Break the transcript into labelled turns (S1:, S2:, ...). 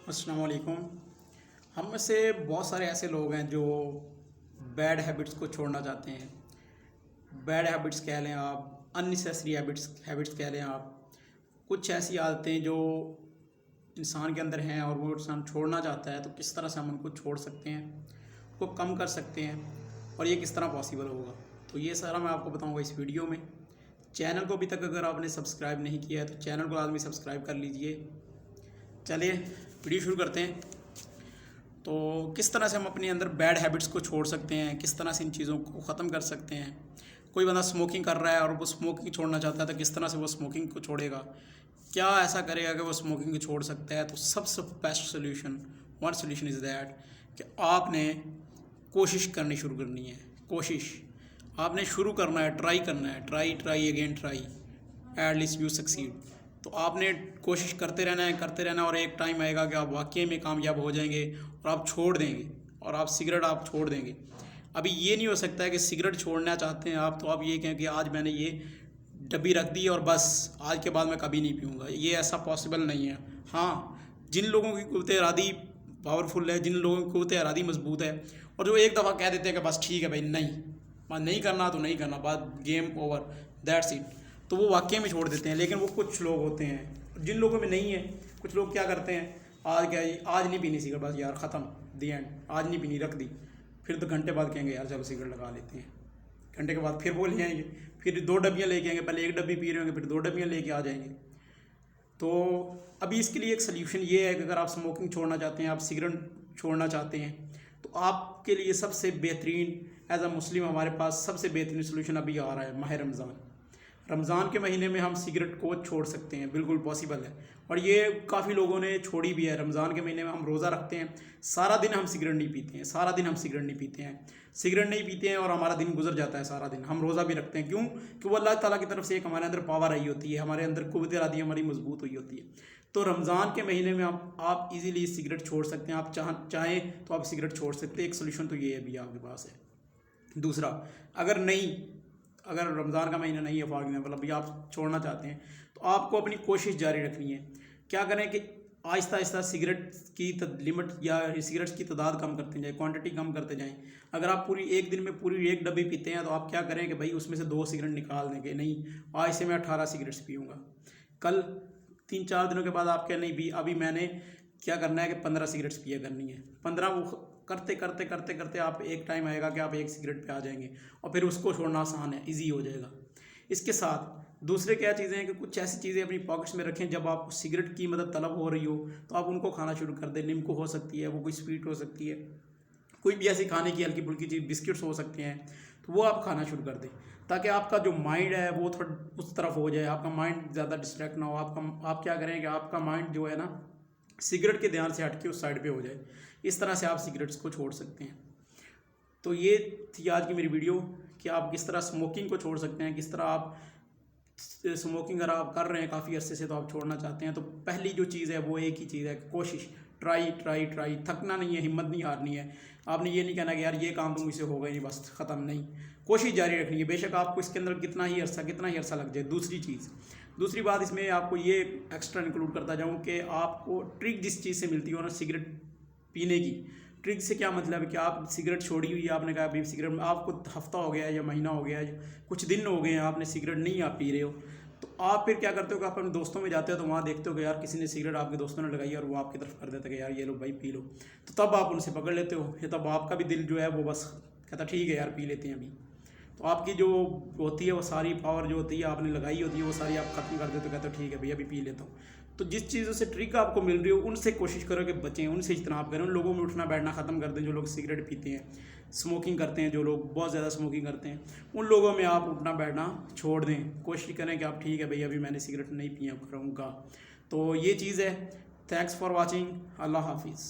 S1: السلام علیکم۔ ہم میں سے بہت سارے ایسے لوگ ہیں جو بیڈ ہیبٹس کو چھوڑنا چاہتے ہیں۔ بیڈ ہیبٹس کہہ لیں آپ، ان نیسیسری ہیبٹس کہہ لیں آپ، کچھ ایسی عادتیں جو انسان کے اندر ہیں اور وہ انسان چھوڑنا چاہتا ہے، تو کس طرح سے ہم ان کو چھوڑ سکتے ہیں، ان کو کم کر سکتے ہیں، اور یہ کس طرح پاسیبل ہوگا، تو یہ سارا میں آپ کو بتاؤں گا اس ویڈیو میں۔ چینل کو ابھی تک اگر آپ نے سبسکرائب نہیں کیا ہے تو چینل کو لازمی سبسکرائب کر لیجئے۔ چلیے ویڈیو شروع کرتے ہیں۔ تو کس طرح سے ہم اپنے اندر بیڈ ہیبٹس کو چھوڑ سکتے ہیں، کس طرح سے ان چیزوں کو ختم کر سکتے ہیں۔ کوئی بندہ اسموکنگ کر رہا ہے اور وہ اسموکنگ چھوڑنا چاہتا ہے تو کس طرح سے وہ اسموکنگ کو چھوڑے گا، کیا ایسا کرے گا کہ وہ اسموکنگ کو چھوڑ سکتا ہے۔ تو سب سے بیسٹ سلیوشن از دیٹ کہ آپ نے کوشش کرنی شروع کرنی ہے۔ کوشش آپ نے شروع کرنا ہے، ٹرائی کرنا ہے، try again try, at least you succeed. تو آپ نے کوشش کرتے رہنا اور ایک ٹائم آئے گا کہ آپ واقعی میں کامیاب ہو جائیں گے اور آپ چھوڑ دیں گے، اور آپ سگریٹ چھوڑ دیں گے۔ ابھی یہ نہیں ہو سکتا ہے کہ سگریٹ چھوڑنا چاہتے ہیں آپ تو آپ یہ کہیں کہ آج میں نے یہ ڈبی رکھ دی اور بس آج کے بعد میں کبھی نہیں پیوں گا، یہ ایسا پاسبل نہیں ہے۔ ہاں، جن لوگوں کی قوت ارادی پاورفل ہے، جن لوگوں کی قوت ارادی مضبوط ہے، اور جو ایک دفعہ کہہ دیتے ہیں کہ بس ٹھیک ہے بھائی، نہیں کرنا تو نہیں کرنا، بات گیم اوور، دیٹس اٹ، تو وہ واقعی میں چھوڑ دیتے ہیں۔ لیکن وہ کچھ لوگ ہوتے ہیں جن لوگوں میں نہیں ہے، کچھ لوگ کیا کرتے ہیں، آج نہیں پینی سگریٹ، بس یار ختم، دی اینڈ، آج نہیں پینی، رکھ دی۔ پھر تو گھنٹے بعد کہیں گے یار چلو سگریٹ لگا لیتے ہیں، گھنٹے کے بعد پھر وہ لے آئیں گے، پھر 2 ڈبیاں لے کے آئیں گے، پہلے 1 ڈبی پی رہے ہوں گے، پھر 2 ڈبیاں لے کے آ جائیں گے۔ تو ابھی اس کے لیے ایک سلیوشن یہ ہے کہ اگر آپ اسموکنگ چھوڑنا چاہتے ہیں، آپ سگریٹ چھوڑنا چاہتے ہیں، تو آپ کے لیے سب سے بہترین، ایز اے مسلم ہمارے پاس سب سے بہترین سلوشن ابھی آ رہا ہے، ماہ رمضان کے مہینے میں ہم سگریٹ کو چھوڑ سکتے ہیں، بالکل پاسبل ہے، اور یہ کافی لوگوں نے چھوڑی بھی ہے۔ رمضان کے مہینے میں ہم روزہ رکھتے ہیں، سارا دن ہم سگریٹ نہیں پیتے ہیں، سگریٹ نہیں پیتے ہیں اور ہمارا دن گزر جاتا ہے سارا دن، ہم روزہ بھی رکھتے ہیں۔ کیوں؟ کہ وہ اللہ تعالیٰ کی طرف سے ایک ہمارے اندر پاور آئی ہوتی ہے، ہمارے اندر قوت ارادی ہماری مضبوط ہوئی ہوتی ہے۔ تو رمضان کے مہینے میں آپ ایزیلی سگریٹ چھوڑ سکتے ہیں، آپ چاہیں تو آپ سگریٹ چھوڑ سکتے ہیں۔ ایک سلوشن تو یہ ہے بھی آپ کے پاس ہے۔ دوسرا، اگر رمضان کا مہینہ نہیں ہے فار ایگزامپل، ابھی آپ چھوڑنا چاہتے ہیں، تو آپ کو اپنی کوشش جاری رکھنی ہے۔ کیا کریں کہ آہستہ آہستہ سگریٹ کی لمٹ یا سگریٹس کی تعداد کم کرتے جائیں، کوانٹٹی کم کرتے جائیں۔ اگر آپ ایک دن میں پوری 1 ڈبی پیتے ہیں تو آپ کیا کریں کہ بھائی اس میں سے 2 سگریٹ نکال دیں گے، نہیں آج سے میں 18 سگریٹس پیوں گا۔ کل 3-4 دنوں کے بعد آپ کیا نہیں بھی، ابھی میں نے کیا کرنا ہے کہ 15 سگریٹس پیا کرنی ہے۔ 15 وہ کرتے آپ ایک ٹائم آئے گا کہ آپ 1 سگریٹ پہ آ جائیں گے، اور پھر اس کو چھوڑنا آسان ہے، ایزی ہو جائے گا۔ اس کے ساتھ دوسرے کیا چیزیں ہیں کہ کچھ ایسی چیزیں اپنی پاکٹس میں رکھیں، جب آپ کو سگریٹ کی مدد طلب ہو رہی ہو تو آپ ان کو کھانا شروع کر دیں۔ نمکو ہو سکتی ہے، وہ کوئی سویٹ ہو سکتی ہے، کوئی بھی ایسی کھانے کی ہلکی پھلکی چیز، بسکٹس ہو سکتے ہیں، تو وہ آپ کھانا شروع کر دیں، تاکہ آپ کا جو مائنڈ ہے وہ تھوڑا اس طرف ہو جائے، آپ کا مائنڈ زیادہ ڈسٹریکٹ نہ ہو۔ آپ کیا کریں کہ آپ کا مائنڈ جو ہے نا سگریٹ کے دھیان سے ہٹ کے اس سائڈ پہ ہو جائے۔ اس طرح سے آپ سگریٹس کو چھوڑ سکتے ہیں۔ تو یہ تھی آج کی میری ویڈیو کہ آپ کس طرح اسموکنگ کو چھوڑ سکتے ہیں، کس طرح آپ اسموکنگ اگر آپ کر رہے ہیں کافی عرصے سے تو آپ چھوڑنا چاہتے ہیں، تو پہلی جو چیز ہے وہ ایک ہی چیز ہے، کوشش، ٹرائی، تھکنا نہیں ہے، ہمت نہیں ہارنی ہے۔ آپ نے یہ نہیں کہنا کہ یار یہ کام تو مجھ سے ہوگا ہی نہیں، بس ختم، نہیں، کوشش جاری رکھنی ہے، بے شک آپ کو اس کے اندر کتنا ہی عرصہ لگ جائے۔ دوسری بات اس میں آپ کو یہ ایکسٹرا انکلوڈ کرتا جاؤں کہ آپ کو ٹرک جس چیز سے ملتی ہو نا سگریٹ پینے کی، ٹرک سے کیا مطلب ہے کہ آپ سگریٹ چھوڑی ہوئی ہے، آپ نے کہا ابھی سگریٹ میں آپ کو ہفتہ ہو گیا ہے یا مہینہ ہو گیا ہے، کچھ دن ہو گئے ہیں آپ نے سگریٹ نہیں آپ پی رہے ہو، تو آپ پھر کیا کرتے ہو کہ آپ اپنے دوستوں میں جاتے ہو تو وہاں دیکھتے ہو کہ یار کسی نے سگریٹ آپ کے دوستوں نے لگائی اور وہ آپ کی طرف کر دیتا ہے کہ یار یہ لو بھائی پی لو، تو تب آپ ان سے پکڑ لیتے ہو، یا تب آپ کا بھی دل جو ہے وہ بس کہتا ٹھیک ہے یار پی لیتے ہیں ابھی، تو آپ کی جو ہوتی ہے وہ ساری پاور جو ہوتی ہے آپ نے لگائی ہوتی ہے وہ ساری آپ ختم کر دیتے ہو، کہتے ہو ٹھیک ہے بھائی ابھی پی لیتا ہوں۔ تو جس چیزوں سے ٹرک آپ کو مل رہی ہو ان سے کوشش کرو کہ بچیں، ان سے اجتناب کریں، ان لوگوں میں اٹھنا بیٹھنا ختم کر دیں جو لوگ سگریٹ پیتے ہیں، اسموکنگ کرتے ہیں، جو لوگ بہت زیادہ اسموکنگ کرتے ہیں، ان لوگوں میں آپ اٹھنا بیٹھنا چھوڑ دیں، کوشش کریں کہ آپ ٹھیک ہے بھائی ابھی میں نے سگریٹ نہیں پیا کروں گا۔ تو یہ چیز ہے۔ تھینکس فار واچنگ، اللہ حافظ۔